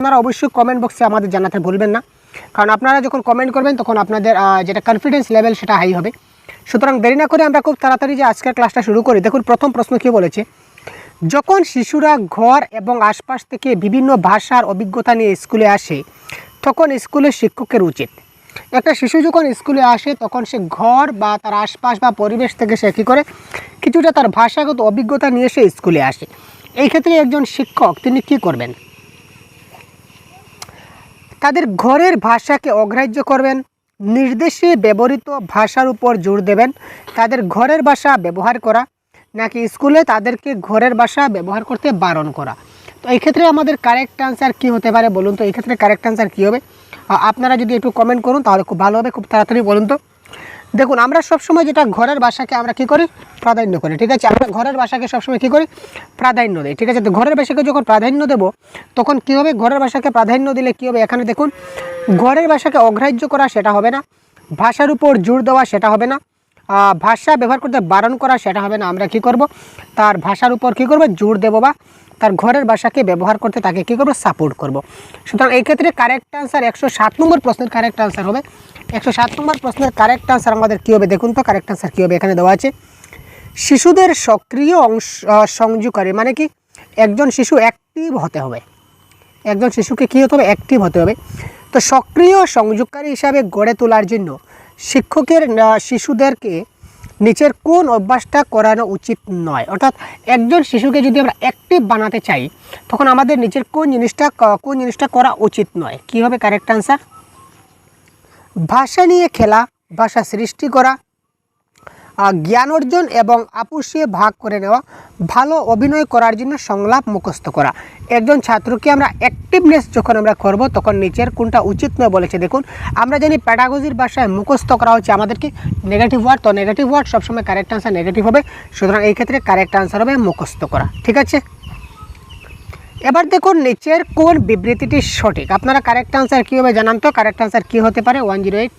আপনারা অবশ্যই কমেন্ট বক্সে আমাদের জানাতে ভুলবেন না, কারণ আপনারা যখন কমেন্ট করবেন তখন আপনাদের যেটা কনফিডেন্স লেভেল সেটা হাই হবে। সুতরাং দেরি না করে আমরা খুব তাড়াতাড়ি যে আজকের ক্লাসটা শুরু করি। দেখুন প্রথম প্রশ্ন কী বলেছে, যখন শিশুরা ঘর এবং আশপাশ থেকে বিভিন্ন ভাষার অভিজ্ঞতা নিয়ে স্কুলে আসে তখন স্কুলের শিক্ষকের উচিত, একটা শিশু যখন স্কুলে আসে তখন সে ঘর বা তার আশপাশ বা পরিবেশ থেকে সে কী করে কিছুটা তার ভাষাগত অভিজ্ঞতা নিয়ে সে স্কুলে আসে। এই ক্ষেত্রে একজন শিক্ষক তিনি কী করবেন, তাদের ঘরের ভাষাকে অগ্রাহ্য করবেন, নির্দেশে ব্যবহৃত ভাষার উপর জোর দেবেন, তাদের ঘরের ভাষা ব্যবহার করা, নাকি স্কুলে তাদেরকে ঘরের ভাষা ব্যবহার করতে বারণ করা। তো এই ক্ষেত্রে আমাদের কারেক্ট আনসার কী হতে পারে বলুন তো? এই ক্ষেত্রে কারেক্ট আনসার কী হবে? আপনারা যদি একটু কমেন্ট করুন তাহলে খুব ভালো হবে, খুব তাড়াতাড়ি বলুন তো। দেখুন আমরা সবসময় যেটা ঘরের ভাষাকে আমরা কী করি, প্রাধান্য করি, ঠিক আছে? আমরা ঘরের ভাষাকে সবসময় কী করি, প্রাধান্য দিই, ঠিক আছে? তো ঘরের ভাষাকে যখন প্রাধান্য দেবো তখন কী হবে, ঘরের ভাষাকে প্রাধান্য দিলে কী হবে, এখানে দেখুন ঘরের ভাষাকে অগ্রাহ্য করা সেটা হবে না, ভাষার উপর জোর দেওয়া সেটা হবে না, ভাষা ব্যবহার করতে বারণ করা সেটা হবে না। আমরা কী করব, তার ভাষার উপর কী করব, জোর দেবো বা তার ঘরের ভাষাকে ব্যবহার করতে তাকে কী করবো, সাপোর্ট করব। সুতরাং এই ক্ষেত্রে কারেক্ট আনসার 107 নম্বর প্রশ্নের কারেক্ট আনসার হবে। 107 নম্বর প্রশ্নের কারেক্ট আনসার আমাদের কী হবে দেখুন তো, কারেক্ট আনসার কী হবে এখানে দেওয়া আছে, শিশুদের সক্রিয় সংযোগকারী, মানে কি একজন শিশু অ্যাক্টিভ হতে হবে, একজন শিশুকে কী হতে হবে, অ্যাক্টিভ হতে হবে। তো সক্রিয় সংযোগকারী হিসাবে গড়ে তোলার জন্য শিক্ষকের শিশুদেরকে নিচের কোন অভ্যাসটা করানো উচিত নয়, অর্থাৎ একজন শিশুকে যদি আমরা অ্যাক্টিভ বানাতে চাই তখন আমাদের নিচের কোন জিনিসটা করা উচিত নয়। কী হবে কারেক্ট আনসার, ভাষা নিয়ে খেলা, ভাষা সৃষ্টি করা, জ্ঞান অর্জন এবং আপুসিয়ে ভাগ করে নেওয়া, ভালো অভিনয় করার জন্য সংলাপ মুখস্থ করা। একজন ছাত্রকে আমরা অ্যাক্টিভনেস যখন আমরা করব তখন নিচের কোনটা উচিত নয় বলেছে। দেখুন আমরা জানি প্যাডাগজির ভাষায় মুখস্থ করা হচ্ছে আমাদেরকে নেগেটিভ ওয়ার্ড, তো নেগেটিভ ওয়ার্ড সবসময় কারেক্ট আনসার নেগেটিভ হবে। সুতরাং এই ক্ষেত্রে কারেক্ট আনসার হবে মুখস্থ করা, ঠিক আছে? এবার দেখুন নিচের কোন বিবৃতিটি সঠিক, আপনারা কারেক্ট আনসার কী হবে জানান তো, কারেক্ট আনসার কী হতে পারে? 108।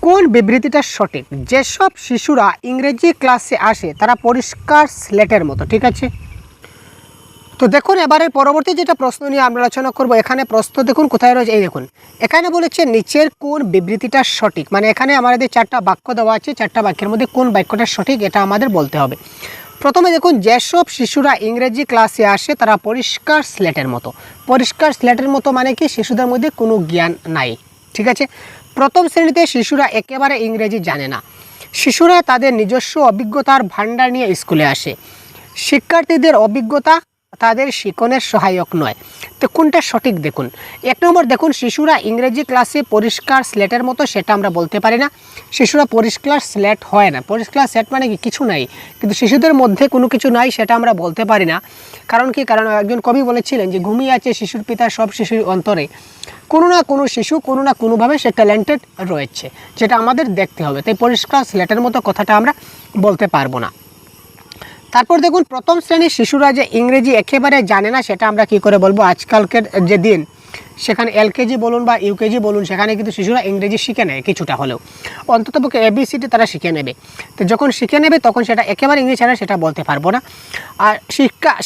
কোন বিবৃতিটা সঠিক, যেসব শিশুরা ইংরেজি ক্লাসে আসে তারা পরিষ্কার স্লেটের মতো, ঠিক আছে? তো দেখুন এবারে পরবর্তী যেটা প্রশ্ন নিয়ে আমরা আলোচনা করব, এখানে প্রশ্ন দেখুন কোথায় রয়েছে, এই দেখুন এখানে বলেছে নিচের কোন বিবৃতিটা সঠিক, মানে এখানে আমাদের 4টা বাক্য দেওয়া আছে, 4টা বাক্যের মধ্যে কোন বাক্যটা সঠিক এটা আমাদের বলতে হবে। প্রথমে দেখুন যেসব শিশুরা ইংরেজি ক্লাসে আসে তারা পরিষ্কার স্লেটের মতো, পরিষ্কার স্লেটের মতো মানে কি শিশুদের মধ্যে কোনো জ্ঞান নাই, ঠিক আছে? প্রথম শ্রেণীতে শিশুরা একেবারে ইংরেজি জানে না, শিশুরা তাদের নিজস্ব অভিজ্ঞতার ভাণ্ডার নিয়ে স্কুলে আসে, শিক্ষার্থীদের অভিজ্ঞতা তাদের শিক্ষণের সহায়ক নয়। তো কোনটা সঠিক দেখুন, 1 নম্বর দেখুন শিশুরা ইংরেজি ক্লাসে পরিষ্কার স্লেটের মতো, সেটা আমরা বলতে পারি না, শিশুরা পরিষ্কার স্লেট হয় না। পরিষ্কার স্লেট মানে কি কিছু নাই, কিন্তু শিশুদের মধ্যে কোনো কিছু নাই সেটা আমরা বলতে পারি না। কারণ কি, কারণ একজন কবি বলেছিলেন যে ঘুমিয়ে আছে শিশুর পিতা সব শিশুর অন্তরে, কোনো না কোনো শিশু কোনো না কোনোভাবে সে ট্যালেন্টেড রয়েছে, যেটা আমাদের দেখতে হবে। তাই পরিষ্কার স্লেটের মতো কথাটা আমরা বলতে পারবো না। তারপর দেখুন প্রথম শ্রেণীর শিশুরা যে ইংরেজি একেবারে জানে না সেটা আমরা কি করে বলবো, আজকালকের যে দিন সেখানে এলকেজি বলুন বা ইউকেজি বলুন সেখানে কিন্তু শিশুরা ইংরেজি শিখে নেয় কিছুটা হলেও, অন্ততপক্ষে ABCD তারা শিখে নেবে। তো যখন শিখে নেবে তখন সেটা একেবারে ইংরেজি ছাড়া সেটা বলতে পারবো না। আর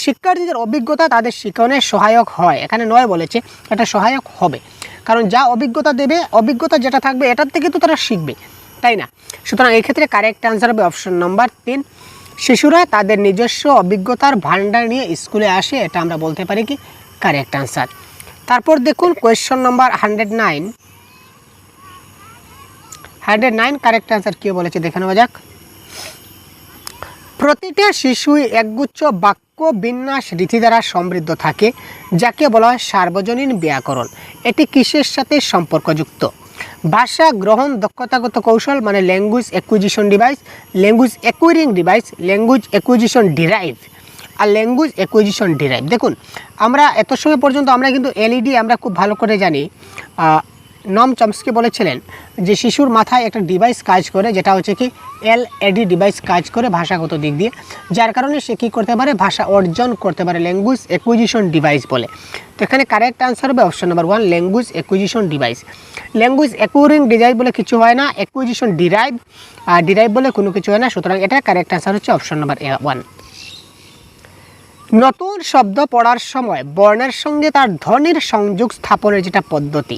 শিক্ষার্থীদের অভিজ্ঞতা তাদের শিক্ষণের সহায়ক হয়, এখানে নয় বলেছে, এটা সহায়ক হবে, কারণ যা অভিজ্ঞতা দেবে, অভিজ্ঞতা যেটা থাকবে এটার থেকে তো তারা শিখবে, তাই না? সুতরাং এই ক্ষেত্রে কারেক্ট আনসার হবে অপশন নম্বর 3, শিশুরা তাদের নিজস্ব অভিজ্ঞতার ভাণ্ডার নিয়ে স্কুলে আসে, এটা আমরা বলতে পারি কি কারেক্ট আনসার। তারপর দেখুন কোয়েশ্চন নাম্বার 109 কারেক্ট আনসার কী বলেছে দেখে নেওয়া যাক। প্রতিটা শিশুই একগুচ্ছ বাক্য বিন্যাস রীতি দ্বারা সমৃদ্ধ থাকে, যাকে বলা হয় সার্বজনীন ব্যাকরণ। এটি কিসের সাথে সম্পর্কযুক্ত? ভাষা গ্রহণ দক্ষতাগত কৌশল মানে language acquisition device, language acquiring device, language acquisition derive আর ল্যাঙ্গুয়েজ অ্যাকুইজিশন ডিরাইভ। দেখুন আমরা এত সময় পর্যন্ত আমরা কিন্তু এলইডি আমরা খুব ভালো করে জানি। নম চমস্কি বলেছিলেন যে শিশুর মাথায় একটা ডিভাইস কাজ করে, যেটা হচ্ছে কি এলইডি ডিভাইস কাজ করে ভাষাগত দিক দিয়ে, যার কারণে সে কী করতে পারে, ভাষা অর্জন করতে পারে, ল্যাঙ্গুয়েজ অ্যাকুইজিশন ডিভাইস বলে। তো এখানে কারেক্ট আনসার হবে option number 1 language acquisition device. Language acquiring device বলে কিছু হয় না, অ্যাকুইজিশন ডিরাইভ বলে কোনো কিছু হয় না, সুতরাং এটা কারেক্ট আনসার হচ্ছে অপশন নাম্বার 1। নতুন শব্দ পড়ার সময় বর্ণের সঙ্গে তার ধ্বনির সংযোগ স্থাপনের যেটা পদ্ধতি,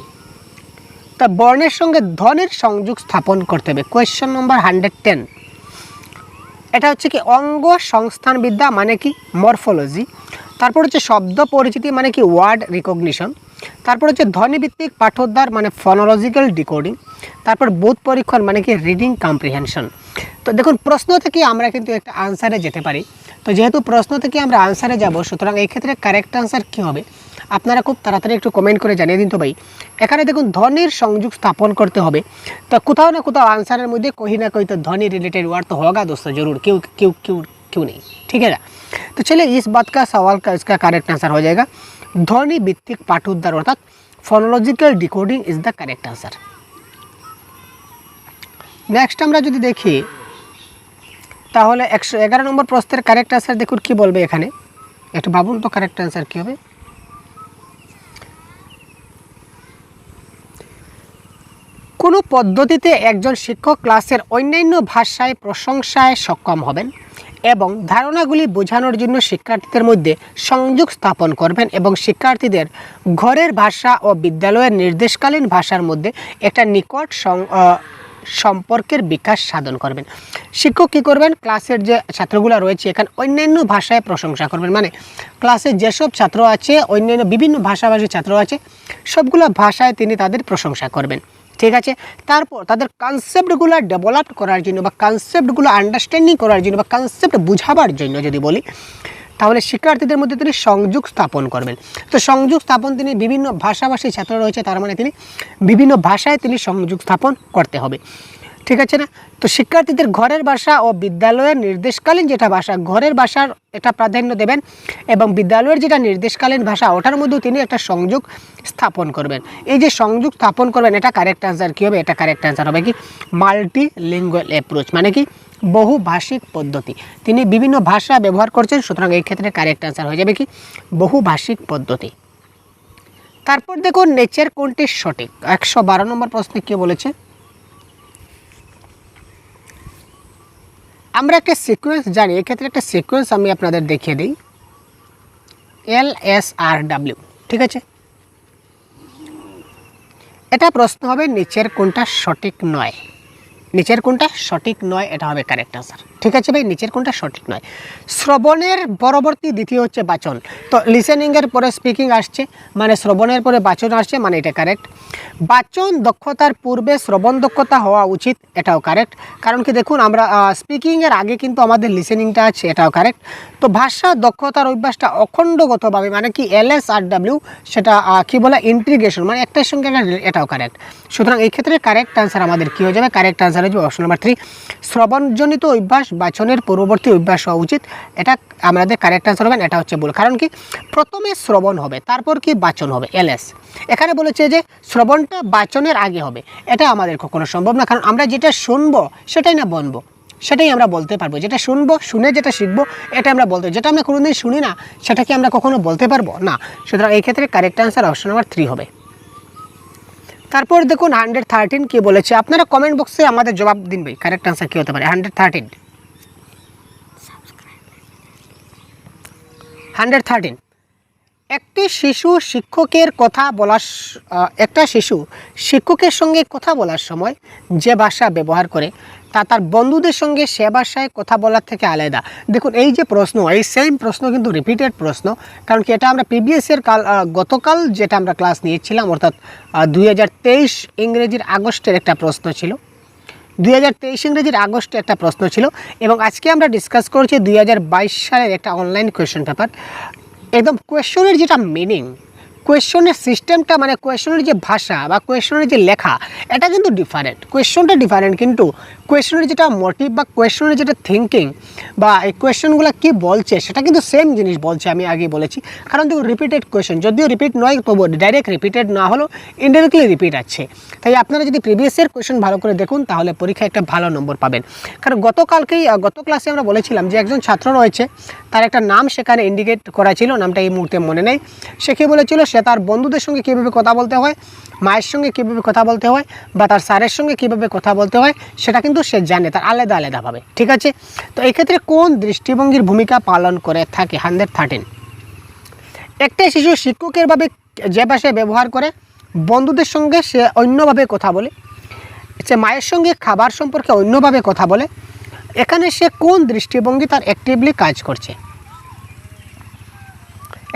তা বর্ণের সঙ্গে ধ্বনির সংযোগ স্থাপন করতে হবে। কোয়েশ্চন নম্বর 110। এটা হচ্ছে কি অঙ্গ সংস্থানবিদ্যা মানে কি মরফোলজি, তারপর হচ্ছে শব্দ পরিচিতি মানে কি ওয়ার্ড রিকগনিশন, তারপর হচ্ছে ধ্বনিভিত্তিক পাঠোদ্ধার মানে ফনোলজিক্যাল ডিকোডিং, তারপর বোধ পরীক্ষণ মানে কি রিডিং কম্প্রিহেনশন। তো দেখুন প্রশ্ন থেকে আমরা কিন্তু একটা আনসারে যেতে পারি। তো যেহেতু প্রশ্ন থেকে আমরা আনসারে যাব, সুতরাং এই ক্ষেত্রে কারেক্ট আনসার কী হবে আপনারা খুব তাড়াতাড়ি একটু কমেন্ট করে জানিয়ে দিন। তো ভাই এখানে দেখুন ধ্বনির সংযোগ স্থাপন করতে হবে, তো কোথাও না কোথাও आंसर मुझे कोई ना कोई तो ध्वनि रिलेटेड वर्ड तो होगा दोस्तों जरूर, क्यों क्यों क्यों क्यों नहीं, ठीक है ना। तो चलिए इस बात का सवाल का इसका करेक्ट आंसर हो जाएगा ध्वनि भित्तिक पाठोद्धार अर्थात phonological decoding is the correct answer. Next আমরা যদি দেখি তাহলে 111 নম্বর প্রশ্নের কারেক্ট आंसर দেখুন কি বলবে এখানে, একটু ভাবুন তো কারেক্ট आंसर কি হবে। কোনো পদ্ধতিতে একজন শিক্ষক ক্লাসের অন্যান্য ভাষায় প্রশংসায় সক্ষম হবেন এবং ধারণাগুলি বোঝানোর জন্য শিক্ষার্থীদের মধ্যে সংযোগ স্থাপন করবেন এবং শিক্ষার্থীদের ঘরের ভাষা ও বিদ্যালয়ের নির্দেশকালীন ভাষার মধ্যে একটা নিকট সম্পর্কের বিকাশ সাধন করবেন। শিক্ষক কী করবেন, ক্লাসের যে ছাত্রগুলো রয়েছে এখানে অন্যান্য ভাষায় প্রশংসা করবেন, মানে ক্লাসে যেসব ছাত্র আছে অন্যান্য বিভিন্ন ভাষাভাষী ছাত্র আছে সবগুলো ভাষায় তিনি তাদের প্রশংসা করবেন, ঠিক আছে। তারপর তাদের কনসেপ্টগুলো ডেভেলপ করার জন্য বা কনসেপ্টগুলো আন্ডারস্ট্যান্ডিং করার জন্য বা কনসেপ্ট বুঝাবার জন্য যদি বলি তাহলে শিক্ষার্থীদের মধ্যে তিনি সংযোগ স্থাপন করবেন। তো সংযোগ স্থাপন তিনি বিভিন্ন ভাষাভাষী ছাত্র রয়েছে তার মানে তিনি বিভিন্ন ভাষায় তিনি সংযোগ স্থাপন করতে হবে, ঠিক আছে না। তো শিক্ষার্থীদের ঘরের ভাষা ও বিদ্যালয়ের নির্দেশকালীন যেটা ভাষা ঘরের ভাষার এটা প্রাধান্য দেবেন এবং বিদ্যালয়ের যেটা নির্দেশকালীন ভাষা ওটার মধ্যেও তিনি একটা সংযোগ স্থাপন করবেন। এই যে সংযোগ স্থাপন করবেন এটা কারেক্ট আনসার কী হবে, এটা কারেক্ট আনসার হবে কি মাল্টিলিঙ্গুয়াল অ্যাপ্রোচ মানে কি বহুভাষিক পদ্ধতি। তিনি বিভিন্ন ভাষা ব্যবহার করছেন, সুতরাং এই ক্ষেত্রে কারেক্ট আনসার হয়ে যাবে কি বহুভাষিক পদ্ধতি। তারপর দেখুন নিচের কোনটি সঠিক। 112 নম্বর প্রশ্নে কী বলেছে, আমরা একটা সিকোয়েন্স জানি, এক্ষেত্রে একটা সিকোয়েন্স আমি আপনাদের দেখিয়ে দিই LSRW, ঠিক আছে। এটা প্রশ্ন হবে নিচের কোনটা সঠিক নয়, নিচের কোনটা সঠিক নয় এটা হবে কারেক্ট আনসার, ঠিক আছে ভাই। নিচের কোনটা সঠিক নয়, শ্রবণের পরবর্তী দ্বিতীয় হচ্ছে বাচন। তো লিসেনিংয়ের পরে স্পিকিং আসছে মানে শ্রবণের পরে বাচন আসছে মানে এটা কারেক্ট। বাচন দক্ষতার পূর্বে শ্রবণ দক্ষতা হওয়া উচিত, এটাও কারেক্ট। কারণ কি দেখুন আমরা স্পিকিংয়ের আগে কিন্তু আমাদের লিসেনিংটা আছে, এটাও কারেক্ট। তো ভাষা দক্ষতার অভ্যাসটা অখণ্ডগতভাবে মানে কি LSRW সেটা কি বলে ইন্টিগ্রেশন মানে একটার সঙ্গে এটাও কারেক্ট। সুতরাং এই ক্ষেত্রে কারেক্ট আনসার আমাদের কী হয়ে যাবে, কারেক্ট আনসার হয়ে যাবে অপশন নাম্বার 3 শ্রবণজনিত অভ্যাস বাচনের পূর্ববর্তী অভ্যাস হওয়া উচিত, এটা আমাদের কারেক্ট আনসার হবে। এটা হচ্ছে ভুল, কারণ কি প্রথমে শ্রবণ হবে তারপর কি বাচন হবে LS। এখানে বলেছে যে শ্রবণটা বাচনের আগে হবে, এটা আমাদের কখনো সম্ভব না, কারণ আমরা যেটা শুনবো সেটাই না বলবো, সেটাই আমরা বলতে পারবো। যেটা শুনবো শুনে যেটা শিখবো এটা আমরা বলতে, যেটা আমরা কোনোদিন শুনি না সেটা কি আমরা কখনো বলতে পারবো না। সুতরাং এই ক্ষেত্রে কারেক্ট আনসার অপশন নাম্বার 3 হবে। তারপর দেখুন 113 কি বলেছে, আপনারা কমেন্ট বক্সে আমাদের জবাব দিন ভাই কারেক্ট আনসার কী হতে পারে। 113 একটা শিশু শিক্ষকের সঙ্গে কথা বলার সময় যে ভাষা ব্যবহার করে তা তার বন্ধুদের সঙ্গে সে ভাষায় কথা বলার থেকে আলাদা। দেখুন এই যে প্রশ্ন, এই সেম প্রশ্ন কিন্তু রিপিটেড প্রশ্ন, কারণ কি এটা আমরা প্রিভিয়াসের গতকাল যেটা আমরা ক্লাস নিয়েছিলাম অর্থাৎ 2023 ইংরেজির আগস্টের একটা প্রশ্ন ছিল, 2023 ইংরেজির আগস্টে একটা প্রশ্ন ছিল এবং আজকে আমরা ডিসকাস করছি 2022 সালের একটা অনলাইন কোয়েশ্চেন পেপার। একদম কোয়েশ্চনের যেটা মিনিং, কোয়েশ্চনের সিস্টেমটা মানে কোয়েশ্চনের যে ভাষা বা কোয়েশ্চনের যে লেখা এটা কিন্তু ডিফারেন্ট, কোয়েশ্চনটা ডিফারেন্ট কিন্তু কোয়েশ্চনের যেটা মোটিভ বা কোয়েশ্চনের যেটা থিঙ্কিং বা এই কোয়েশ্চনগুলো কী বলছে সেটা কিন্তু সেম জিনিস বলছে, আমি আগে বলেছি। কারণ দেখুন রিপিটেড কোয়েশ্চন, যদিও রিপিট নয় তবু ডাইরেক্ট রিপিটেড না হলেও ইনডাইরেক্টলি রিপিট আছে। তাই আপনারা যদি প্রিভিয়াসের কোয়েশ্চন ভালো করে দেখুন তাহলে পরীক্ষায় একটা ভালো নম্বর পাবেন। কারণ গত ক্লাসে আমরা বলেছিলাম যে একজন ছাত্র রয়েছে তার একটা নাম সেখানে ইন্ডিকেট করা ছিল, নামটা এই মুহূর্তে মনে নেই। সে কী বলেছিল, সে তার বন্ধুদের সঙ্গে কীভাবে কথা বলতে হয়, মায়ের সঙ্গে কীভাবে কথা বলতে হয় বা তার স্যারের সঙ্গে কীভাবে কথা বলতে হয় সেটা কিন্তু সে জানে তার আলাদা আলাদাভাবে। ঠিক আছে, তো এই ক্ষেত্রে কোন দৃষ্টিভঙ্গির ভূমিকা পালন করে থাকে? 113। একটা শিশু শিক্ষকের ভাবে যে ভাষায় ব্যবহার করে, বন্ধুদের সঙ্গে সে অন্যভাবে কথা বলে, সে মায়ের সঙ্গে খাবার সম্পর্কে অন্যভাবে কথা বলে, এখানে সে কোন দৃষ্টিভঙ্গি তার অ্যাক্টিভলি কাজ করছে?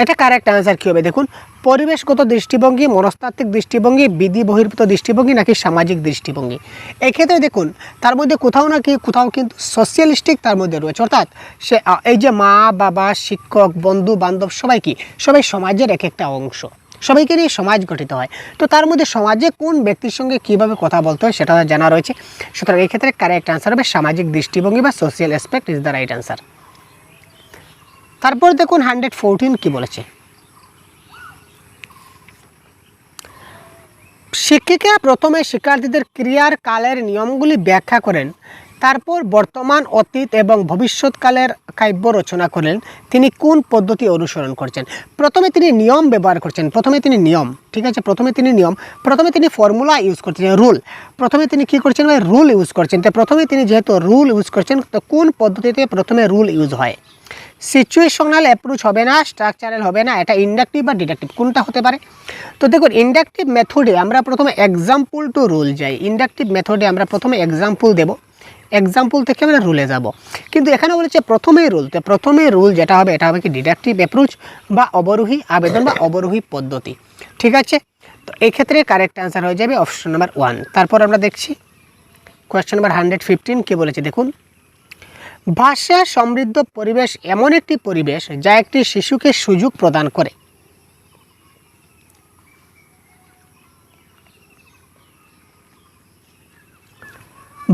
এটা কারেক্ট অ্যান্সার কী হবে? দেখুন, পরিবেশগত দৃষ্টিভঙ্গি, মনস্তাত্ত্বিক দৃষ্টিভঙ্গি, বিধি বহির্ভূত দৃষ্টিভঙ্গি নাকি সামাজিক দৃষ্টিভঙ্গি। এক্ষেত্রে দেখুন তার মধ্যে কোথাও না কি কোথাও কিন্তু সোশিয়ালিস্টিক তার মধ্যে রয়েছে, অর্থাৎ সে এই যে মা বাবা শিক্ষক বন্ধু বান্ধব সবাই কি, সবাই সমাজের এক একটা অংশ, সবাইকে নিয়ে সমাজ গঠিত হয়। তো তার মধ্যে সমাজে কোন ব্যক্তির সঙ্গে কীভাবে কথা বলতে হয় সেটা জানা রয়েছে। সুতরাং এই ক্ষেত্রে কারেক্ট অ্যান্সার হবে সামাজিক দৃষ্টিভঙ্গি বা social aspect is the right answer. তারপর দেখুন 114 কি বলেছে, শিক্ষিকা প্রথমে শিক্ষার্থীদের ক্রিয়ার কালের নিয়মগুলি ব্যাখ্যা করেন, তারপর বর্তমান অতীত এবং ভবিষ্যৎকালের কাব্য রচনা করলেন। তিনি কোন পদ্ধতি অনুসরণ করছেন? প্রথমে তিনি নিয়ম ব্যবহার করছেন, প্রথমে তিনি নিয়ম, ঠিক আছে, প্রথমে তিনি ফর্মুলা ইউজ করছেন, রুল। প্রথমে তিনি কী করছেন? রুল ইউজ করছেন। তো প্রথমে তিনি যেহেতু রুল ইউজ করছেন, তো কোন পদ্ধতিতে প্রথমে রুল ইউজ হয়? সিচুয়েশনাল অ্যাপ্রোচ হবে না, স্ট্রাকচারাল হবে না, এটা ইন্ডাকটিভ বা ডিডাকটিভ, কোনটা হতে পারে? তো দেখুন, ইন্ডাকটিভ মেথডে আমরা প্রথমে এক্সাম্পল টু রুল যাই, ইন্ডাকটিভ মেথডে আমরা প্রথমে এক্সাম্পল দেব, এক্সাম্পল থেকে আমরা রুলে যাব। কিন্তু এখানে বলেছে প্রথমেই রুল, তো প্রথমে রুল যেটা হবে এটা হবে কি ডিডাকটিভ অ্যাপ্রোচ বা অবরোহী আবেদন বা অবরোহী পদ্ধতি। ঠিক আছে, তো এই ক্ষেত্রে কারেক্ট অ্যান্সার হয়ে যাবে অপশন নাম্বার 1। তারপর আমরা দেখছি কোয়েশ্চেন নাম্বার 115 কি বলেছে দেখুন, ভাষা সমৃদ্ধ পরিবেশ এমন একটি পরিবেশ যা একটি শিশুকে সুযোগ প্রদান করে।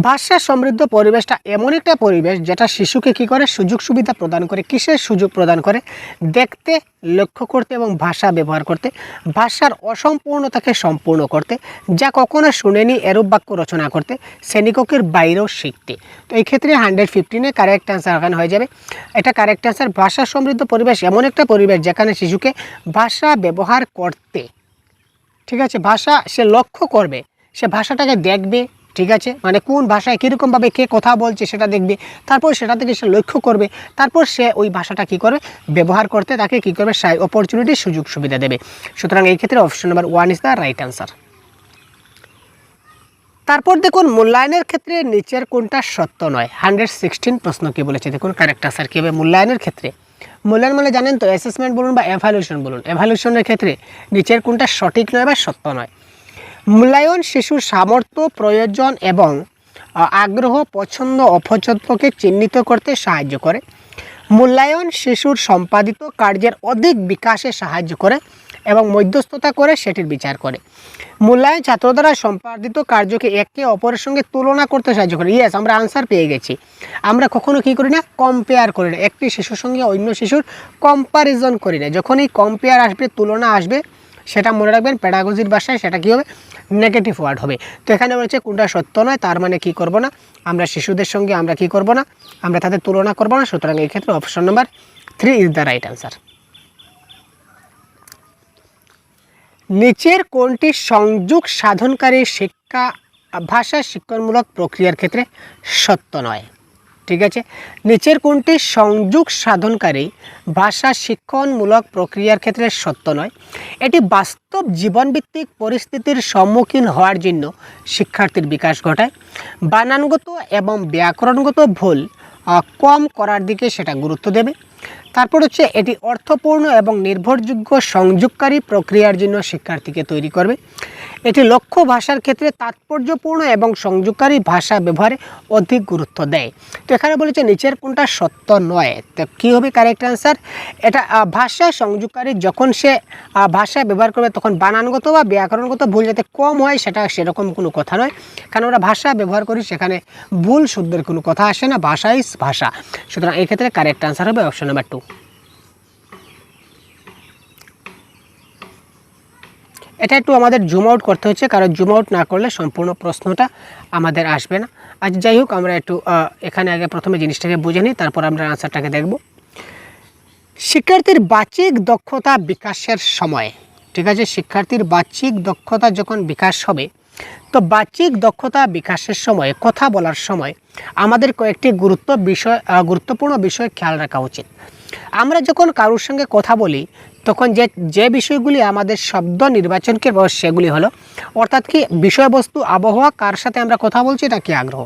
ভাষা সমৃদ্ধ পরিবেশটা এমন একটা পরিবেশ যেটা শিশুকে কী করে? সুযোগ সুবিধা প্রদান করে। কিসের সুযোগ প্রদান করে? দেখতে, লক্ষ্য করতে এবং ভাষা ব্যবহার করতে, ভাষার অসম্পূর্ণতাকে সম্পূর্ণ করতে, যা কখনো শুনেনি এরূপ বাক্য রচনা করতে, শ্রেণীকক্ষের বাইরেও শিখতে। তো এই ক্ষেত্রে 115-এ কারেক্ট অ্যান্সার এখানে হয়ে যাবে। এটা কারেক্ট অ্যান্সার। ভাষা সমৃদ্ধ পরিবেশ এমন একটা পরিবেশ যেখানে শিশুকে ভাষা ব্যবহার করতে, ঠিক আছে, ভাষা সে লক্ষ্য করবে, সে ভাষাটাকে দেখবে, ঠিক আছে, মানে কোন ভাষায় কীরকমভাবে কে কথা বলছে সেটা দেখবে, তারপর সেটা থেকে সে লক্ষ্য করবে, তারপর সে ওই ভাষাটা কী করবে? ব্যবহার করতে তাকে কী করবে? অপরচুনিটি, সুযোগ সুবিধা দেবে। সুতরাং এই ক্ষেত্রে option number 1 is the right answer. তারপর দেখুন, মূল্যায়নের ক্ষেত্রে নিচের কোনটা সত্য নয়? 116 প্রশ্ন কী বলেছে দেখুন, কারেক্ট অ্যান্সার কী হবে? মূল্যায়নের ক্ষেত্রে, মূল্যায়ন মানে জানেন তো, অ্যাসেসমেন্ট বলুন বা এভালুয়েশন বলুন, এভালুয়েশনের ক্ষেত্রে নিচের কোনটা সঠিক নয় বা সত্য নয়? মূল্যায়ন শিশুর সামর্থ্য, প্রয়োজন এবং আগ্রহ, পছন্দ অপছন্দকে চিহ্নিত করতে সাহায্য করে। মূল্যায়ন শিশুর সম্পাদিত কার্যের অধিক বিকাশে সাহায্য করে এবং মধ্যস্থতা করে সেটির বিচার করে। মূল্যায়ন ছাত্র দ্বারা সম্পাদিত কার্যকে একে অপরের সঙ্গে তুলনা করতে সাহায্য করে। ইয়েস, আমরা আনসার পেয়ে গেছি। আমরা কখনো কী করি না? কম্পেয়ার করি না, একটি শিশুর সঙ্গে অন্য শিশুর কম্প্যারিজন করি না। যখনই কম্পেয়ার আসবে, তুলনা আসবে, সেটা মনে রাখবেন প্যাডাগজির ভাষায় সেটা কী হবে? নেগেটিভ ওয়ার্ড হবে। তো এখানে বলছে কোনটা সত্য নয়, তার মানে কি করব না? আমরা শিশুদের সঙ্গে আমরা কি করব না? আমরা তাদের তুলনা করব না। সুতরাং এই ক্ষেত্রে option number 3 is the right answer. নিচের কোনটি সংযোগ সাধনকারী শিক্ষা ভাষা শিক্ষণমূলক প্রক্রিয়ার ক্ষেত্রে সত্য নয়? ঠিক আছে, নিচের কোনটি সংযোগ সাধনকারী ভাষা শিক্ষণমূলক প্রক্রিয়ার ক্ষেত্রে সত্য নয়? এটি বাস্তব জীবনভিত্তিক পরিস্থিতির সম্মুখীন হওয়ার জন্য শিক্ষার্থীর বিকাশ ঘটায়। বানানগত এবং ব্যাকরণগত ভুল কম করার দিকে সেটা গুরুত্ব দেবে। তারপর হচ্ছে এটি অর্থপূর্ণ এবং নির্ভরযোগ্য সংযোগকারী প্রক্রিয়ার জন্য শিক্ষার্থীকে তৈরি করবে। এটি লক্ষ্য ভাষার ক্ষেত্রে তাৎপর্যপূর্ণ এবং সংযোগকারী ভাষা ব্যবহারে অধিক গুরুত্ব দেয়। তো এখানে বলেছে নিচের কোনটা সত্য নয়? তো কী হবে কারেক্ট অ্যান্সার? এটা ভাষা সংযোগকারী যখন সে ভাষা ব্যবহার করবে তখন বানানগত বা ব্যাকরণগত ভুল যাতে কম হয় সেটা সেরকম কোনো কথা নয়, কারণ আমরা ভাষা ব্যবহার করি সেখানে ভুল শুদ্ধের কোনো কথা আসে না, ভাষাই ভাষা। সুতরাং এই ক্ষেত্রে কারেক্ট অ্যান্সার হবে অপশন নাম্বার 2। এটা একটু আমাদের জুম আউট করতে হচ্ছে, কারণ জুম আউট না করলে সম্পূর্ণ প্রশ্নটা আমাদের আসবে না। আজ যাই হোক, আমরা একটু এখানে আগে প্রথমে জিনিসটাকে বুঝে নিই, তারপর আমরা আনসারটাকে দেখব। শিক্ষার্থীর বাচিক দক্ষতা বিকাশের সময়, ঠিক আছে, শিক্ষার্থীর বাচিক দক্ষতা যখন বিকাশ হবে তো বাহ্যিক দক্ষতা বিকাশের সময়, কথা বলার সময় আমাদের কয়েকটি গুরুত্বপূর্ণ বিষয় খেয়াল রাখা উচিত। আমরা যখন কারোর সঙ্গে কথা বলি তখন যে বিষয়গুলি আমাদের শব্দ নির্বাচনকে সেগুলি হলো, অর্থাৎ কি বিষয়বস্তু, আবহাওয়া, কার সাথে আমরা কথা বলছি, এটা কি আগ্রহ।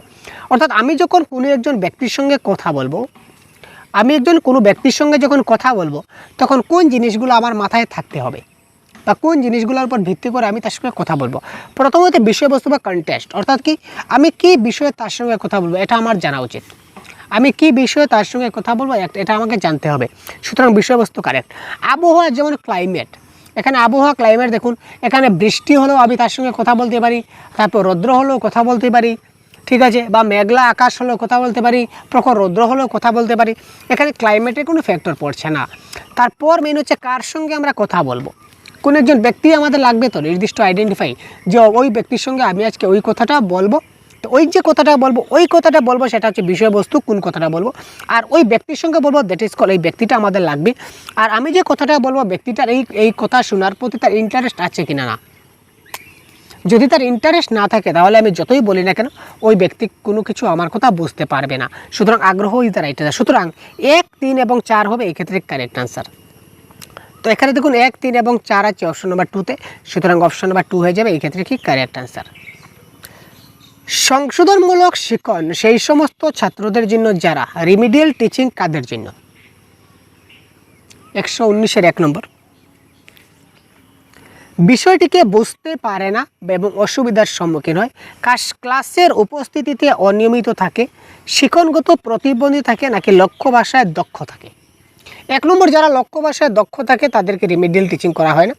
অর্থাৎ আমি যখন কোনো একজন ব্যক্তির সঙ্গে কথা বলবো, কোনো ব্যক্তির সঙ্গে যখন কথা বলবো তখন কোন জিনিসগুলো আমার মাথায় থাকতে হবে বা কোন জিনিসগুলোর উপর ভিত্তি করে আমি তার সঙ্গে কথা বলবো। প্রথমত বিষয়বস্তু বা কনটেক্সট, অর্থাৎ কি আমি কি বিষয়ে তার সঙ্গে কথা বলবো এটা আমার জানা উচিত। আমি কি বিষয়ে তার সঙ্গে কথা বলবো এটা আমাকে জানতে হবে। সুতরাং বিষয়বস্তু কারেক্ট। আবহাওয়া যেমন ক্লাইমেট, এখানে আবহাওয়া ক্লাইমেট দেখুন, এখানে বৃষ্টি হলেও আমি তার সঙ্গে কথা বলতে পারি, তারপর রৌদ্র হলেও কথা বলতে পারি, ঠিক আছে, বা মেঘলা আকাশ হলেও কথা বলতে পারি, প্রখর রৌদ্র হলেও কথা বলতে পারি। এখানে ক্লাইমেটের কোনো ফ্যাক্টর পড়ছে না। তারপর মেন হচ্ছে কার সঙ্গে আমরা কথা বলবো। কোনো একজন ব্যক্তি আমাদের লাগবে তো নির্দিষ্ট আইডেন্টিফাই, যে ওই ব্যক্তির সঙ্গে আমি আজকে ওই কথাটা বলবো। তো ওই যে কথাটা বলবো সেটা হচ্ছে বিষয়বস্তু, কোন কথাটা বলবো। আর ওই ব্যক্তির সঙ্গে বলবো, দ্যাট ইজ কল, এই ব্যক্তিটা আমাদের লাগবে। আর আমি যে কথাটা বলবো ব্যক্তিটার এই কথা শোনার প্রতি তার ইন্টারেস্ট আছে কিনা না। যদি তার ইন্টারেস্ট না থাকে তাহলে আমি যতই বলি না কেন ওই ব্যক্তি কোনো কিছু আমার কথা বুঝতে পারবে না। সুতরাং আগ্রহ ইজ দ্য রাইট আনসার। সুতরাং 1, 3 এবং 4 হবে এই ক্ষেত্রে কারেক্ট আনসার। তো এখানে দেখুন 1, 3 এবং 4 আছে অপশন নাম্বার 2তে, সুতরাং অপশন নাম্বার 2 হয়ে যাবে এই ক্ষেত্রে কি কারেক্ট আনসার। সংশোধনমূলক শিক্ষণ সেই সমস্ত ছাত্রদের জন্য যারা রিমিডিয়াল টিচিং, কাদের জন্য? 119-এর 1 নম্বর। বিষয়টিকে বুঝতে পারে না এবং অসুবিধার সম্মুখীন হয়, ক্লাসের উপস্থিতিতে অনিয়মিত থাকে, শিক্ষণগত প্রতিবন্ধী থাকে, নাকি লক্ষ্য ভাষায় দক্ষ থাকে। 1 নম্বর, যারা লক্ষ্য ভাষায় দক্ষ থাকে তাদেরকে রিমিডিয়াল টিচিং করা হয় না।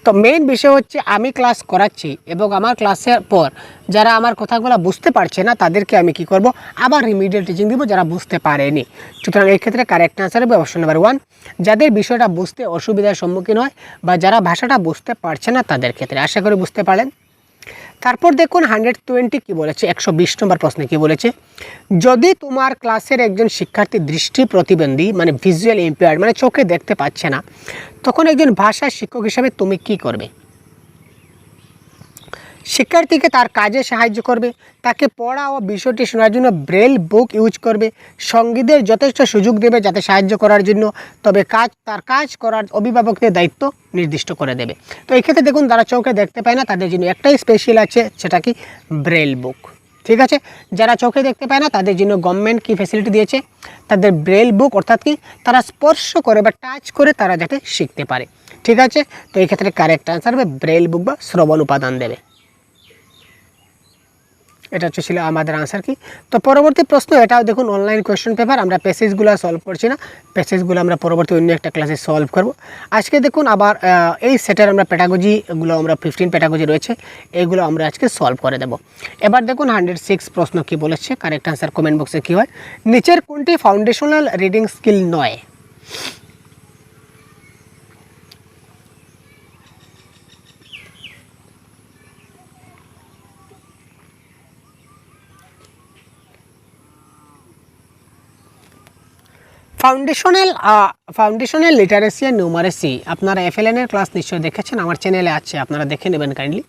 তো মেইন বিষয় হচ্ছে আমি ক্লাস করাচ্ছি এবং আমার ক্লাসের পর যারা আমার কথাগুলো বুঝতে পারছে না তাদেরকে আমি কি করব, আবার রিমিডিয়াল টিচিং দিব যারা বুঝতে পারেনি। সুতরাং এই ক্ষেত্রে কারেক্ট আনসার হবে অপশন নাম্বার 1, যাদের বিষয়টা বুঝতে অসুবিধার সম্মুখীন হয় বা যারা ভাষাটা বুঝতে পারছে না তাদের ক্ষেত্রে। আশা করি বুঝতে পারলেন। তারপর দেখুন 120 কি বলেছে, 120 নম্বর প্রশ্নে কি বলেছে, যদি তোমার ক্লাসের একজন শিক্ষার্থী দৃষ্টি প্রতিবন্ধী মানে ভিজুয়াল ইম্পেয়ার্ড মানে চোখে দেখতে পাচ্ছে না, তখন একজন ভাষা শিক্ষক হিসাবে তুমি কি করবে? শিক্ষার্থীকে তার কাজে সাহায্য করবে, তাকে পড়া ও বিষয়টি শোনার জন্য ব্রেল বুক ইউজ করবে, সঙ্গীদের যথেষ্ট সুযোগ দেবে যাতে সাহায্য করার জন্য, তবে তার কাজ করার অভিভাবকদের দায়িত্ব নির্দিষ্ট করে দেবে। তো এই ক্ষেত্রে দেখুন যারা চোখে দেখতে পায় না তাদের জন্য একটাই স্পেশাল আছে, সেটা কি ব্রেল বুক। ঠিক আছে, যারা চোখে দেখতে পায় না তাদের জন্য গভর্নমেন্ট কি ফ্যাসিলিটি দিয়েছে, তাদের ব্রেল বুক, অর্থাৎ কি তারা স্পর্শ করে বা টাচ করে তারা যাতে শিখতে পারে। ঠিক আছে, তো এই ক্ষেত্রে কারেক্ট আনসার হবে ব্রেল বুক বা শ্রবণ উপাদান দেবে। এটা ছিল আমাদের আনসার কি। তো পরবর্তী প্রশ্ন, এটাও দেখুন অনলাইন কোয়েশ্চেন পেপার, আমরা প্যাসেজগুলো সলভ করছি না, প্যাসেজগুলো আমরা পরবর্তী অন্য একটা ক্লাসে সলভ করব। আজকে দেখুন আবার এই সেটের আমরা প্যাটাগজিগুলো, আমরা 15 প্যাটাগজি রয়েছে, এইগুলো আমরা আজকে সলভ করে দেব। এবার দেখুন 106 প্রশ্ন কি বলেছে, কারেক্ট আনসার কমেন্ট বক্সে কি হয়, নিচের কোনটি ফাউন্ডেশনাল রিডিং স্কিল নয়? ফাউন্ডেশনাল লিটারেসি অ্যান্ড নিউমারেসি আপনারা FLN এর ক্লাস নিশ্চয়ই দেখেছেন, আমার চ্যানেলে আছে, আপনারা দেখে নেবেন কাইন্ডলি।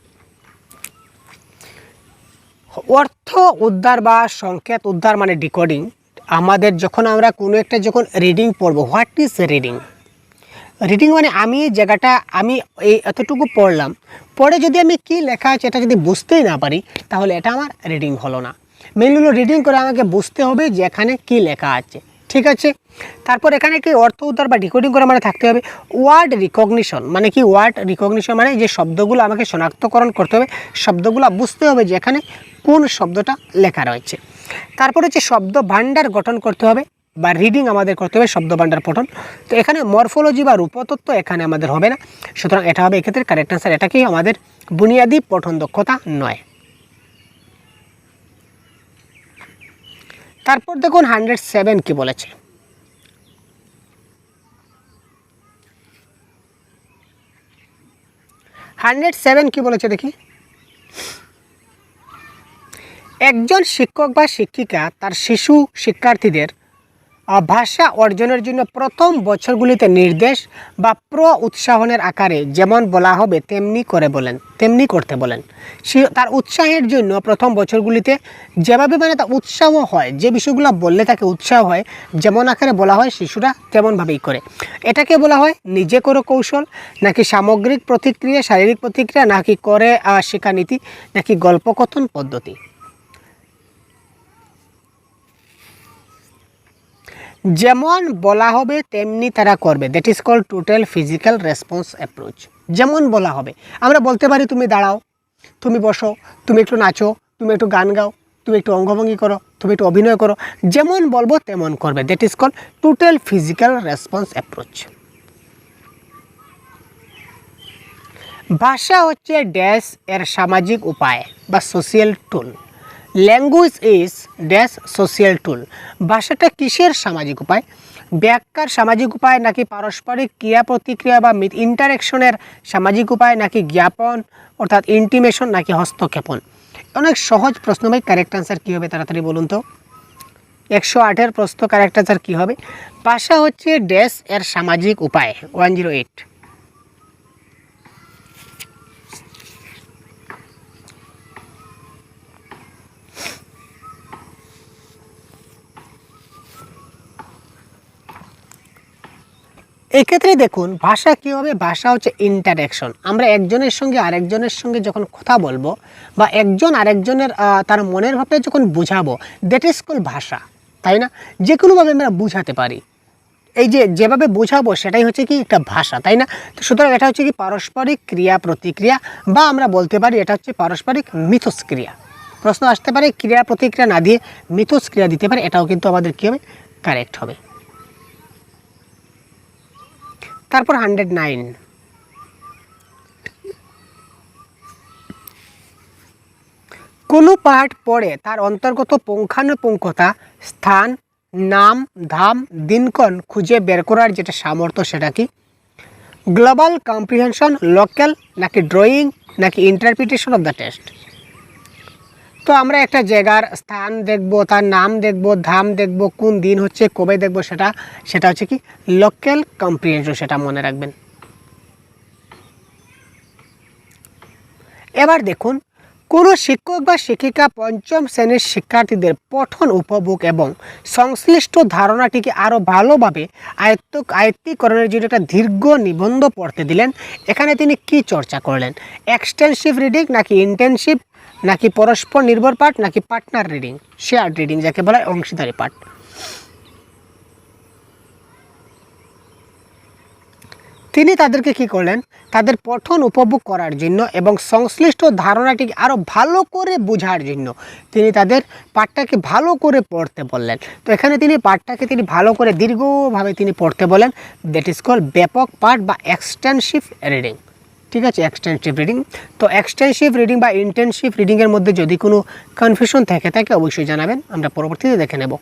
অর্থ উদ্ধার বা সংকেত উদ্ধার মানে ডিকোডিং, আমাদের যখন আমরা কোনো একটা রিডিং পড়বো, হোয়াট ইজ রিডিং? রিডিং মানে আমি জায়গাটা আমি এই এতটুকু পড়লাম, পড়ে যদি আমি কি লেখা আছে এটা যদি বুঝতেই না পারি তাহলে এটা আমার রিডিং হলো না। মেইনলি হলো রিডিং করে আমাকে বুঝতে হবে যে এখানে কী লেখা আছে। ঠিক আছে, তারপর এখানে কি অর্থ উদ্ধার বা ডিকোডিং করা মানে থাকতে হবে ওয়ার্ড রিকগনিশন। মানে কি ওয়ার্ড রিকগনিশন মানে যে শব্দগুলো আমাকে শনাক্তকরণ করতে হবে, শব্দগুলো বুঝতে হবে যে এখানে কোন শব্দটা লেখা রয়েছে। তারপর হচ্ছে শব্দ ভাণ্ডার গঠন করতে হবে বা রিডিং আমাদের করতে হবে শব্দ ভাণ্ডার পঠন। তো এখানে মরফোলজি বা রূপতত্ত্ব এখানে আমাদের হবে না, সুতরাং এটা হবে এক্ষেত্রে কারেক্ট আনসার। এটা কি আমাদের বুনিয়াদী পঠন দক্ষতা নয়। তারপর দেখুন 107 কি বলেছে, কি বলেছে দেখি, একজন শিক্ষক বা শিক্ষিকা তার শিশু শিক্ষার্থীদের ভাষা অর্জনের জন্য প্রথম বছরগুলিতে নির্দেশ বা উৎসাহনের আকারে যেমন বলা হবে তেমনি করতে বলেন। তার উৎসাহের জন্য প্রথম বছরগুলিতে যেভাবে মানে তার উৎসাহ হয়, যে বিষয়গুলো বললে তাকে উৎসাহ হয়, যেমন আকারে বলা হয় শিশুরা তেমনভাবেই করে। এটাকে বলা হয় নিজে করো কৌশল, নাকি সামগ্রিক প্রতিক্রিয়া, শারীরিক প্রতিক্রিয়া, নাকি করে শিক্ষানীতি, নাকি গল্পকথন পদ্ধতি। যেমন বলা হবে তেমনি তারা করবে, that is called total physical response approach. যেমন বলা হবে, আমরা বলতে পারি তুমি দাঁড়াও, তুমি বসো, তুমি একটু নাচো, তুমি একটু গান গাও, তুমি একটু অঙ্গভঙ্গি করো, তুমি একটু অভিনয় করো, যেমন বলবো তেমন করবে, that is called total physical response approach. ভাষা হচ্ছে ড্যাশ এর সামাজিক উপায় বা social tool. Language is dash social tool. ভাষাটা কিসের সামাজিক উপায়? ব্যাখ্যার সামাজিক উপায়, নাকি পারস্পরিক ক্রিয়া প্রতিক্রিয়া বা ইন্টারেকশনের সামাজিক উপায়, নাকি জ্ঞাপন অর্থাৎ ইন্টিমেশন, নাকি হস্তক্ষেপণ। অনেক সহজ প্রশ্ন ভাই, কারেক্ট আনসার কী হবে তাড়াতাড়ি বলুন তো। 108 প্রশ্ন, কারেক্ট আনসার কী হবে? ভাষা হচ্ছে ড্যাশ এর সামাজিক উপায়। 108। এক্ষেত্রে দেখুন ভাষা কী হবে? ভাষা হচ্ছে ইন্টারেকশন। আমরা একজনের সঙ্গে আরেকজনের সঙ্গে যখন কথা বলবো বা একজন আরেকজনের তার মনের ভাবটা যখন বোঝাবো, দ্যাট ইজ কল্ড ভাষা, তাই না? যে কোনোভাবে আমরা বুঝাতে পারি, এই যেভাবে বোঝাবো সেটাই হচ্ছে কি একটা ভাষা, তাই না? তো সুতরাং এটা হচ্ছে কি পারস্পরিক ক্রিয়া প্রতিক্রিয়া, বা আমরা বলতে পারি এটা হচ্ছে পারস্পরিক মিথস্ক্রিয়া। প্রশ্ন আসতে পারে ক্রিয়া প্রতিক্রিয়া না দিয়ে মিথস্ক্রিয়া দিতে পারে, এটাও কিন্তু আমাদের কী হবে? কারেক্ট হবে। তারপর 109, কোনো পাঠ পড়ে তার অন্তর্গত পুঙ্খানুপুঙ্খতা, স্থান, নাম, ধাম, দিনক্ষণ খুঁজে বের করার যেটা সামর্থ্য, সেটা কি? গ্লোবাল কম্প্রিহেনশন, লোকাল, নাকি ড্রয়িং, নাকি ইন্টারপ্রিটেশন অফ দ্য টেক্সট। তো আমরা একটা জায়গার স্থান দেখব, তার নাম দেখব, ধাম দেখব, কোন দিন হচ্ছে, কবে দেখব, সেটা হচ্ছে কি লোকাল কম্প্রিহেনশন, সেটা মনে রাখবেন। এবার দেখুন, কোনো শিক্ষক বা শিক্ষিকা পঞ্চম শ্রেণীর শিক্ষার্থীদের পঠন উপভোগ এবং সংশ্লিষ্ট ধারণাটিকে আরও ভালোভাবে আয়ত্তীকরণের জন্য একটা দীর্ঘ নিবন্ধ পড়তে দিলেন। এখানে তিনি কি চর্চা করলেন? এক্সটেন্সিভ রিডিং, নাকি ইন্টেনসিভ, নাকি পরস্পর নির্ভর পাঠ, নাকি পার্টনার রিডিং, শেয়ার্ড রিডিং যাকে বলা হয় অংশীদারি পাঠ। তিনি তাদেরকে কি করলেন? তাদের পঠন উপভোগ করার জন্য এবং সংশ্লিষ্ট ধারণাটিকে আরও ভালো করে বোঝার জন্য তিনি তাদের পাঠটাকে ভালো করে পড়তে বললেন। তো এখানে তিনি পাঠটাকে ভালো করে দীর্ঘভাবে তিনি পড়তে বলেন, দ্যাট ইজ কল্ড ব্যাপক পাঠ বা এক্সটেন্সিভ রিডিং। ঠিক আছে, এক্সটেন্সিভ রিডিং। তো এক্সটেন্সিভ রিডিং বা ইন্টেনসিভ রিডিংয়ের মধ্যে যদি কোনো কনফিউশন থেকে থাকে অবশ্যই জানাবেন, আমরা পরবর্তীতে দেখে নেব।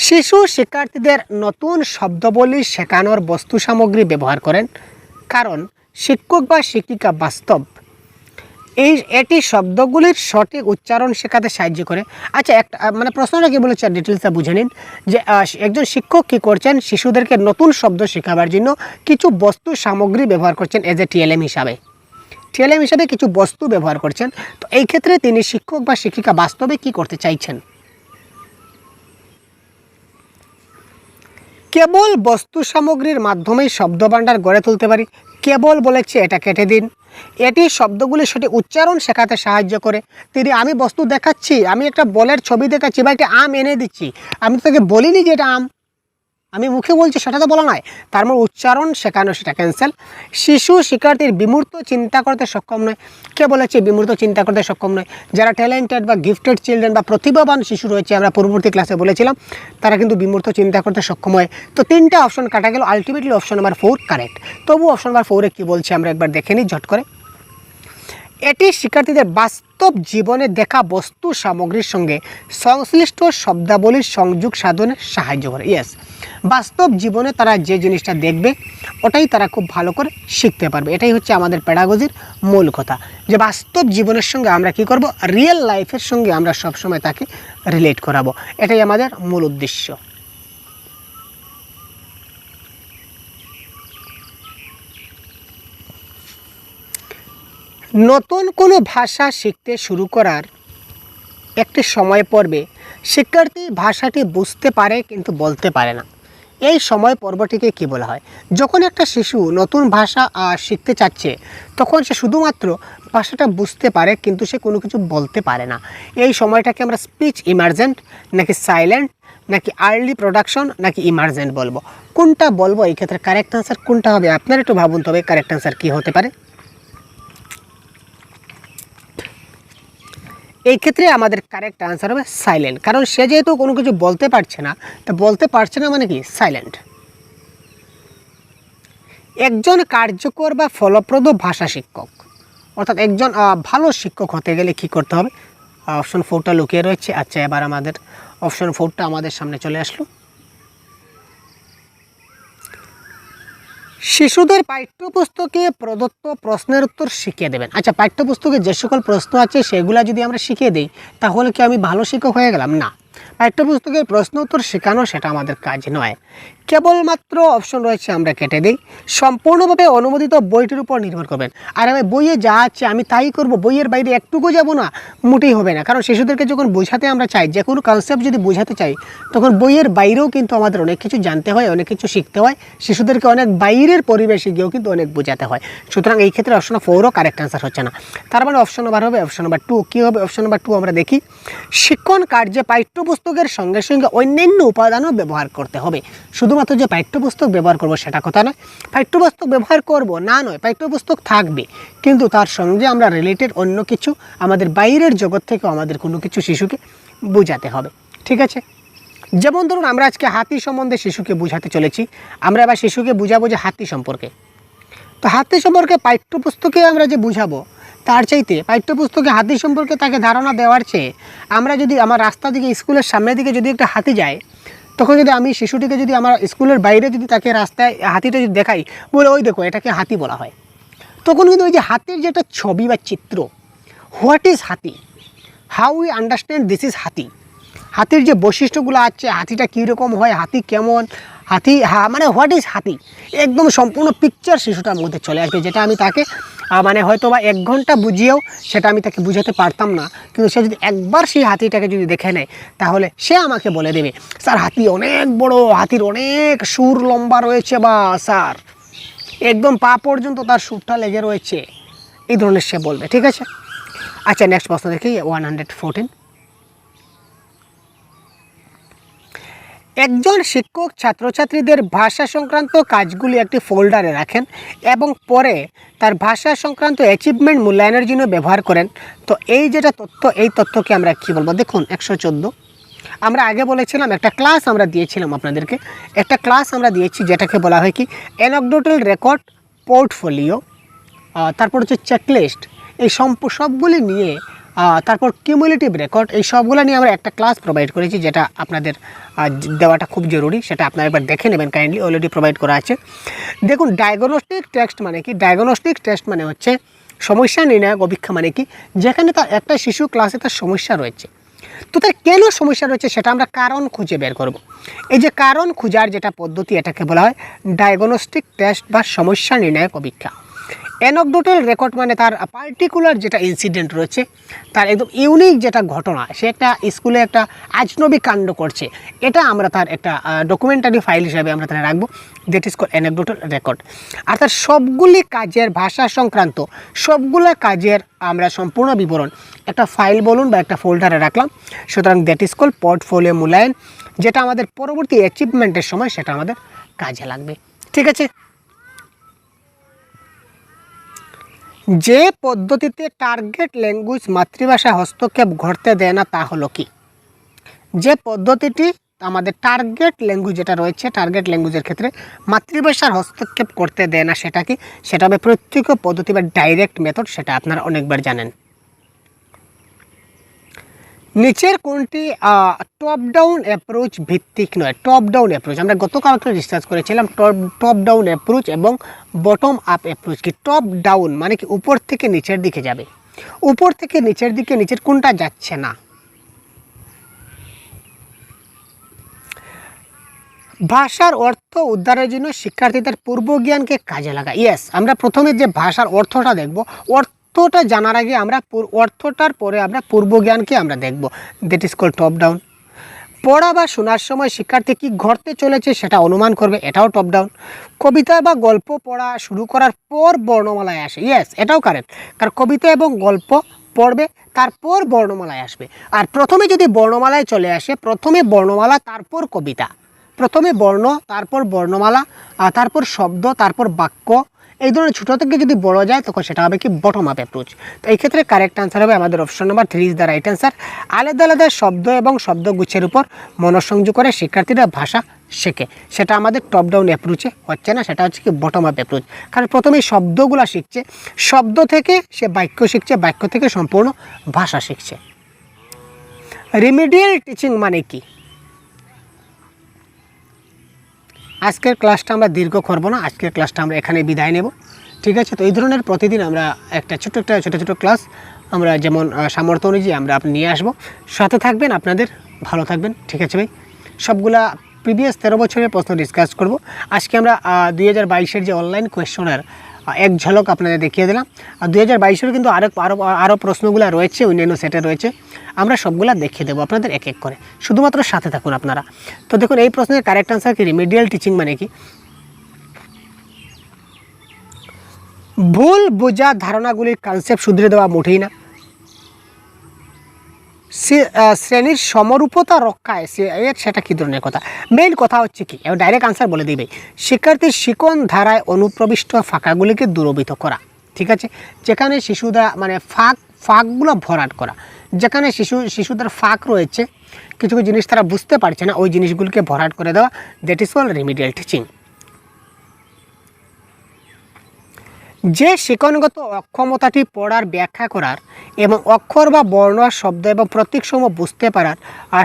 শিশু শিক্ষার্থীদের নতুন শব্দাবলী শেখানোর বস্তু সামগ্রী ব্যবহার করেন, কারণ শিক্ষক বা শিক্ষিকা বাস্তব এটি শব্দগুলির সঠিক উচ্চারণ শেখাতে সাহায্য করে। আচ্ছা, একটা মানে প্রশ্নটা কি বলেছে ডিটেলসটা বুঝে নিন, যে একজন শিক্ষক কী করছেন? শিশুদেরকে নতুন শব্দ শেখাবার জন্য কিছু বস্তু সামগ্রী ব্যবহার করছেন, এজ এ টিএলএম হিসাবে কিছু বস্তু ব্যবহার করছেন। তো এই ক্ষেত্রে তিনি শিক্ষক বা শিক্ষিকা বাস্তবে কি করতে চাইছেন? কেবল বস্তু সামগ্রীর মাধ্যমেই শব্দভাণ্ডার গড়ে তুলতে পারি। কেবল বলেছে, এটা কেটে দিন। এটি শব্দগুলি সঠিক উচ্চারণ শেখাতে সাহায্য করে। আমি বস্তু দেখাচ্ছি, আমি একটা বলের ছবি দেখাচ্ছি বা একটা আম এনে দিচ্ছি, আমি তোকে বলিনি যে এটা আম, আমি মুখে বলছি, সেটা তো বলা নয়। তার মানে উচ্চারণ শেখানো, সেটা ক্যান্সেল। শিশু শিক্ষার্থীর বিমূর্ত চিন্তা করতে সক্ষম নয়। কে বলেছে বিমূর্ত চিন্তা করতে সক্ষম নয়? যারা ট্যালেন্টেড বা গিফটেড চিলড্রেন বা প্রতিভাবান শিশু রয়েছে, আমরা পূর্ববর্তী ক্লাসে বলেছিলাম, তারা কিন্তু বিমূর্ত চিন্তা করতে সক্ষম হয়। তো 3টা অপশন কাটা গেল, আলটিমেটলি অপশন নাম্বার 4 কারেক্ট। তবু অপশন নাম্বার 4-এ কী বলছে আমরা একবার দেখে নিই ঝট করে। এটি শিক্ষার্থীদের বাস্তব জীবনে দেখা বস্তু সামগ্রীর সঙ্গে সংশ্লিষ্ট শব্দাবলীর সংযোগ সাধনে সাহায্য করে। ইয়েস, বাস্তব জীবনে তারা যে জিনিসটা দেখবে ওটাই তারা খুব ভালো করে শিখতে পারবে। এটাই হচ্ছে আমাদের পেডাগজির মূল কথা, যে বাস্তব জীবনের সঙ্গে আমরা কি করব, রিয়েল লাইফের সঙ্গে আমরা সবসময় তাকে রিলেট করাবো। এটাই আমাদের মূল উদ্দেশ্য। নতুন কোনো ভাষা শিখতে শুরু করার একটি সময় পর্বে শিক্ষার্থী ভাষাটি বুঝতে পারে কিন্তু বলতে পারে না। এই সময় পর্বটিকে কী বলা হয়? যখন একটা শিশু নতুন ভাষা শিখতে চাচ্ছে তখন সে শুধুমাত্র ভাষাটা বুঝতে পারে কিন্তু সে কোনো কিছু বলতে পারে না। এই সময়টাকে আমরা স্পিচ ইমার্জেন্ট নাকি সাইলেন্ট নাকি আর্লি প্রোডাকশন নাকি ইমার্জেন্ট বলবো? কোনটা বলবো এই ক্ষেত্রে কারেক্ট আনসার কোনটা হবে? আপনারা একটু ভাবুন তবে কারেক্ট আনসার কী হতে পারে। এই ক্ষেত্রে আমাদের কারেক্ট আনসার হবে সাইলেন্ট, কারণ সে যেহেতু কোনো কিছু বলতে পারছে না, তা বলতে পারছে না মানে কি সাইলেন্ট। একজন কার্যকর বা ফলপ্রদ ভাষা শিক্ষক, অর্থাৎ একজন ভালো শিক্ষক হতে গেলে কি করতে হবে? অপশন 4টা লুকিয়ে রয়েছে। আচ্ছা, এবার আমাদের অপশন 4টা আমাদের সামনে চলে আসলো। শিশুদের পাঠ্যপুস্তকে প্রদত্ত প্রশ্নের উত্তর শিখিয়ে দেবেন। আচ্ছা, পাঠ্যপুস্তকে যে সকল প্রশ্ন আছে সেগুলো যদি আমরা শিখিয়ে দিই তাহলে কি আমি ভালো শিক্ষক হয়ে গেলাম? না, পাঠ্যপুস্তকের প্রশ্ন উত্তর শেখানো সেটা আমাদের কাজ নয়। কেবলমাত্র অপশন রয়েছে আমরা কেটে দিই, সম্পূর্ণভাবে অনুমোদিত বইটির উপর নির্ভর করবেন। আর আমি বইয়ে যা আছে আমি তাই করব, বইয়ের বাইরে একটুকু যাব না, মোটেই হবে না। কারণ শিশুদেরকে যখন বোঝাতে আমরা চাই, যে কোনো কনসেপ্ট যদি বোঝাতে চাই তখন বইয়ের বাইরেও কিন্তু আমাদের অনেক কিছু জানতে হয়, অনেক কিছু শিখতে হয়। শিশুদেরকে অনেক বাইরের পরিবেশে গিয়েও কিন্তু অনেক বোঝাতে হয়। সুতরাং এই ক্ষেত্রে অপশন 4ও কারেক্ট আনসার হচ্ছে না। তার মানে অপশন নাম্বার হবে অপশন নাম্বার 2। কী হবে অপশন নাম্বার 2? আমরা দেখি, শিক্ষণ কার্যে পাঠ্যপুস্তকের সঙ্গে সঙ্গে অন্যান্য উপাদানও ব্যবহার করতে হবে। শুধুমাত্র যে পাঠ্যপুস্তক ব্যবহার করব সেটা কথা নয়, পাঠ্যপুস্তক ব্যবহার করব না নয়, পাঠ্যপুস্তক থাকবে কিন্তু তার সঙ্গে আমরা রিলেটেড অন্য কিছু, আমাদের বাইরের জগৎ থেকে আমাদের কোনো কিছু শিশুকে বোঝাতে হবে। ঠিক আছে, যেমন ধরুন আমরা আজকে হাতি সম্বন্ধে শিশুকে বোঝাতে চলেছি, আমরা এবার শিশুকে বুঝাবো যে হাতি সম্পর্কে। তো হাতি সম্পর্কে পাঠ্যপুস্তকে আমরা যে বুঝাবো তার চাইতে পাঠ্যপুস্তকে হাতি সম্পর্কে তাকে ধারণা দেওয়ার চেয়ে আমরা যদি আমার রাস্তা দিকে স্কুলের সামনের দিকে যদি একটা হাতি যায়, তখন যদি আমি শিশুটিকে যদি আমার স্কুলের বাইরে যদি তাকে রাস্তায় হাতিটা যদি দেখাই, বলে ওই দেখো এটাকে হাতি বলা হয়, তখন কিন্তু ওই যে হাতির যে একটা ছবি বা চিত্র, হোয়াট ইজ হাতি, how we understand this is হাতি, হাতির যে বৈশিষ্ট্যগুলো আছে, হাতিটা কীরকম হয়, হাতি কেমন, হাতি মানে হোয়াট ইজ হাতি, একদম সম্পূর্ণ পিকচার শিশুটার মধ্যে চলে আসবে, যেটা আমি তাকে মানে হয়তো বা 1 ঘন্টা বুঝিয়েও সেটা আমি তাকে বুঝাতে পারতাম না। কিন্তু সে যদি একবার সেই হাতিটাকে যদি দেখে নেয় তাহলে সে আমাকে বলে দেবে, স্যার হাতি অনেক বড়, হাতির অনেক সুর লম্বা রয়েছে, বা স্যার একদম পা পর্যন্ত তার সুরটা লেগে রয়েছে, এই ধরনের সে বলবে। ঠিক আছে, আচ্ছা নেক্সট প্রশ্ন দেখি 114। একজন শিক্ষক ছাত্রছাত্রীদের ভাষা সংক্রান্ত কাজগুলি একটি ফোল্ডারে রাখেন এবং পরে তার ভাষা সংক্রান্ত অ্যাচিভমেন্ট মূল্যায়নের জন্য ব্যবহার করেন। তো এই যেটা তথ্য, এই তথ্যকে আমরা কী বলবো? দেখুন 114 আমরা আগে বলেছিলাম, একটা ক্লাস আমরা দিয়েছিলাম আপনাদেরকে, একটা ক্লাস আমরা দিয়েছি যেটাকে বলা হয় কি অ্যানেকডোটাল রেকর্ড, পোর্টফোলিও, তারপর হচ্ছে চেকলিস্ট, এই সবগুলি নিয়ে, তারপর কিউমুলেটিভ রেকর্ড, এই সবগুলো নিয়ে আমরা একটা ক্লাস প্রোভাইড করেছি, যেটা আপনাদের দেওয়াটা খুব জরুরি, সেটা আপনারা একবার দেখে নেবেন কাইন্ডলি, অলরেডি প্রোভাইড করা আছে। দেখুন ডায়াগনস্টিক টেস্ট মানে কি? ডায়াগনস্টিক টেস্ট মানে হচ্ছে সমস্যা নির্ণায়ক অপেক্ষা, মানে কি যেখানে তার একটা শিশু ক্লাসে তার সমস্যা রয়েছে, তো তার কেন সমস্যা রয়েছে সেটা আমরা কারণ খুঁজে বের করব। এই যে কারণ খোঁজার যেটা পদ্ধতি, এটাকে বলা হয় ডায়াগনস্টিক টেস্ট বা সমস্যা নির্ণায়ক অপেক্ষা। অ্যানেকডোটাল রেকর্ড মানে তার পার্টিকুলার যেটা ইনসিডেন্ট রয়েছে, তার একদম ইউনিক যেটা ঘটনা, সে একটা স্কুলে একটা আজনবী কাণ্ড করছে, এটা আমরা তার একটা ডকুমেন্টারি ফাইল হিসাবে আমরা তারা রাখবো, that is called anecdotal record. আর তার সবগুলি কাজের ভাষা সংক্রান্ত সবগুলো কাজের আমরা সম্পূর্ণ বিবরণ একটা ফাইল বলুন বা একটা ফোল্ডারে রাখলাম, সুতরাং দ্যাট ইজ কল্ড পোর্টফোলিও মূল্যায়ন, যেটা আমাদের পরবর্তী অ্যাচিভমেন্টের সময় সেটা আমাদের কাজে লাগবে। ঠিক আছে, যে পদ্ধতিতে টার্গেট ল্যাঙ্গুয়েজ মাতৃভাষা হস্তক্ষেপ ঘটতে দেয় না তা হলো কি? যে পদ্ধতিটি আমাদের টার্গেট ল্যাঙ্গুয়েজ যেটা রয়েছে, টার্গেট ল্যাঙ্গুয়েজের ক্ষেত্রে মাতৃভাষার হস্তক্ষেপ করতে দেয় না। সেটা কি? সেটা হবে প্রত্যক্ষ পদ্ধতি বা ডাইরেক্ট মেথড, সেটা আপনারা অনেকবার জানেন। নিচের কোনটি টপ ডাউন অ্যাপ্রোচ ভিত্তিক নয়? টপ ডাউন অ্যাপ্রোচ আমরা গতকালকে ডিসকাস করেছিলাম। টপ ডাউন অ্যাপ্রোচ এবং বটম আপ অ্যাপ্রোচ কি? টপ ডাউন মানে কি উপর থেকে নিচের দিকে যাবে, উপর থেকে নিচের দিকে, নিচের কোনটা যাচ্ছে না। ভাষার অর্থ উদ্ধারের জন্য শিক্ষার্থীদের পূর্ব জ্ঞানকে কাজে লাগায়। ইয়েস, আমরা প্রথমে যে ভাষার অর্থটা দেখব, অর্থটা জানার আগে আমরা অর্থটার পরে আমরা পূর্ব জ্ঞানকে আমরা দেখব। That is called top down. পড়া বা শোনার সময় শিক্ষার্থী কী ঘটতে চলেছে সেটা অনুমান করবে, এটাও টপ ডাউন। কবিতা বা গল্প পড়া শুরু করার পর বর্ণমালায় আসে। ইয়েস, এটাও কারেক্ট, কারণ কবিতা এবং গল্প পড়বে তারপর বর্ণমালায় আসবে। আর প্রথমে যদি বর্ণমালায় চলে আসে, প্রথমে বর্ণমালা তারপর কবিতা, প্রথমে বর্ণ তারপর বর্ণমালা, তারপর শব্দ তারপর বাক্য, এই ধরনের ছোটো থেকে যদি বড় যায় তখন সেটা হবে কি? Bottom up approach. তো এই ক্ষেত্রে কারেক্ট আনসার হবে আমাদের option number 3 is the right answer. আলাদা আলাদা শব্দ এবং শব্দগুচ্ছের উপর মনোসংযোগ করে শিক্ষার্থীরা ভাষা শেখে, সেটা আমাদের টপ ডাউন অ্যাপ্রোচে হচ্ছে না, সেটা হচ্ছে কি? Bottom up approach. কারণ প্রথমে শব্দগুলো শিখছে, শব্দ থেকে সে বাক্য শিখছে, বাক্য থেকে সম্পূর্ণ ভাষা শিখছে। রিমিডিয়াল টিচিং মানে কি? আজকের ক্লাসটা আমরা দীর্ঘ করব না, আজকের ক্লাসটা আমরা এখানে বিদায় নেব, ঠিক আছে? তো এই ধরনের প্রতিদিন আমরা ছোটো ছোটো ক্লাস আমরা যেমন সামর্থ্য অনুযায়ী আমরা নিয়ে আসবো। সাথে থাকবেন, আপনাদের ভালো থাকবেন, ঠিক আছে ভাই? সবগুলা প্রিভিয়াস 13 বছরের প্রশ্ন ডিসকাস করব। আজকে আমরা 2022-এর যে অনলাইন কোয়েশ্চনের এক ঝলক আপনাদের দেখিয়ে দিলাম। আর 2022-এর কিন্তু আরও প্রশ্নগুলো রয়েছে, অন্যান্য সেটে রয়েছে, আমরা সবগুলা দেখিয়ে দেবো আপনাদের এক এক করে, শুধুমাত্র সাথে থাকুন আপনারা। তো দেখুন, এই প্রশ্নের কারেক্ট আনসার কি? রিমিডিয়াল টিচিং মানে কি? ভুল বোঝা ধারণাগুলির কনসেপ্ট শুধরে দেওয়া মোটেই না। শ্রেণীর সমরূপতা রক্ষায় সেটা কী ধরনের কথা? মেইন কথা হচ্ছে কি, এবার ডাইরেক্ট আনসার বলে দিবে, শিক্ষার্থীর শিকন ধারায় অনুপ্রবিষ্ট ফাঁকাগুলিকে দূরীভূত করা, ঠিক আছে? যেখানে শিশুরা মানে ফাঁকগুলো ভরাট করা, যেখানে শিশুদের ফাঁক রয়েছে, কিছু কিছু জিনিস তারা বুঝতে পারছে না, ওই জিনিসগুলিকে ভরাট করে দেওয়া, that is called remedial teaching. যে শিকনগত অক্ষমতাটি পড়ার, ব্যাখ্যা করার এবং অক্ষর বা বর্ণ, শব্দ এবং প্রতীকসমূহ বুঝতে পারার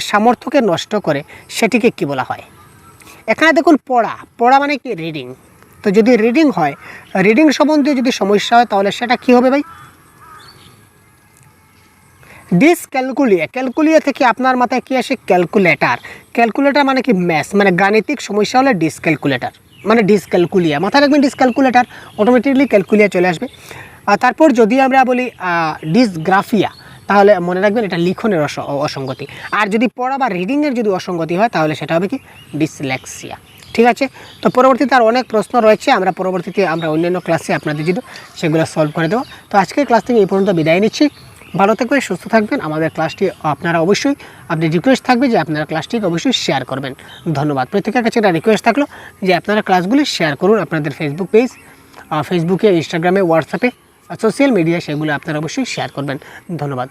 সামর্থ্যকে নষ্ট করে, সেটিকে কি বলা হয়? এখানে দেখুন, পড়া মানে কি? রিডিং। তো যদি রিডিং হয়, রিডিং সম্বন্ধে যদি সমস্যা হয় তাহলে সেটা কি হবে ভাই? ডিসক্যালকুলিয়া। ক্যালকুলিয়া থেকে আপনার মাথায় কি আসে? ক্যালকুলেটার। ক্যালকুলেটার মানে কি? ম্যাথ, মানে গাণিতিক সমস্যা হলে ডিসক্যালকুলেটার মানে ডিসক্যালকুলিয়া। মাথায় রাখবেন ডিসক্যালকুলেটার, অটোমেটিকলি ক্যালকুলিয়া চলে আসবে। তারপর যদি আমরা বলি ডিসগ্রাফিয়া, তাহলে মনে রাখবেন এটা লিখনের অসঙ্গতি। আর যদি পড়া বা রিডিংয়ের যদি অসঙ্গতি হয় তাহলে সেটা হবে কি? ডিসলেক্সিয়া, ঠিক আছে? তো পরবর্তীতে আর অনেক প্রশ্ন রয়েছে, আমরা পরবর্তীতে অন্যান্য ক্লাসে আপনাদের যদি সেগুলো সলভ করে দেবো। তো আজকের ক্লাস থেকে এই পর্যন্ত বিদায় নিচ্ছি। ভালো থাকবেন, সুস্থ থাকবেন। আমাদের ক্লাসটি আপনারা অবশ্যই, আপনি রিকোয়েস্ট থাকবে যে আপনারা ক্লাসটিকে অবশ্যই শেয়ার করবেন। ধন্যবাদ। প্রত্যেকের কাছে একটা রিকোয়েস্ট থাকলো যে আপনারা ক্লাসগুলি শেয়ার করুন আপনাদের ফেসবুক পেজ, ফেসবুকে, ইনস্টাগ্রামে, হোয়াটসঅ্যাপে, সোশ্যাল মিডিয়া, সেগুলো আপনারা অবশ্যই শেয়ার করবেন। ধন্যবাদ।